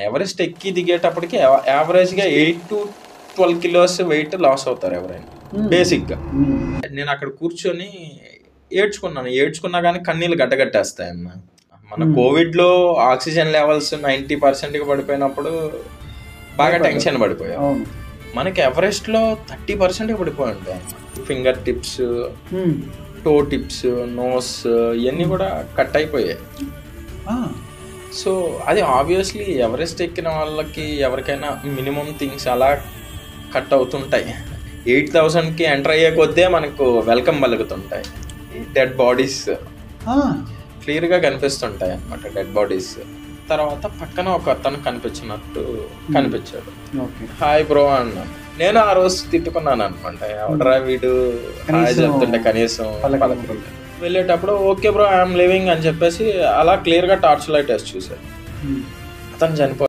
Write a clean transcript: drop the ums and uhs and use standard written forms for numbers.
Everest ఎక్కి దిగేటప్పటికి యావరేజ్గా 8 to 12 kilos weight loss అవుతారు ఎవరైనా బేసిక్గా. నేను అక్కడ కూర్చొని ఏడ్చుకున్నా కానీ కన్నీళ్ళు గడ్డగట్టేస్తాయన్న. మన కోవిడ్లో ఆక్సిజన్ లెవెల్స్ 90% పడిపోయినప్పుడు బాగా టెన్షన్ పడిపోయాం. మనకి ఎవరెస్ట్లో 30% పడిపోయి ఉంటాయి. Finger tips, toe tips, nose ఇవన్నీ కూడా కట్ అయిపోయాయి. సో అది ఆబ్వియస్లీ ఎవరెస్ట్ ఎక్కిన వాళ్ళకి ఎవరికైనా మినిమం థింగ్స్ అలా కట్ అవుతుంటాయి. 8,000కి ఎంటర్ అయ్యే కొద్దే మనకు వెల్కమ్ పలుకుతుంటాయి. డెడ్ బాడీస్ క్లియర్గా కనిపిస్తుంటాయి అన్నమాట. డెడ్ బాడీస్ తర్వాత పక్కన ఒక అతను కనిపించాడు. హాయ్ బ్రో అన్నాను. నేను ఆ రోజు తిట్టుకున్నాను అనమాట, ఎవడరా వీడు హాయ్ చెప్తుంటే కనీసం వెళ్ళేటప్పుడు ఓకే బ్రో ఐఎమ్ లివింగ్ అని చెప్పేసి అలా క్లియర్గా టార్చ్ లైట్ వేసి చూశాడు. అతను చనిపోయాడు.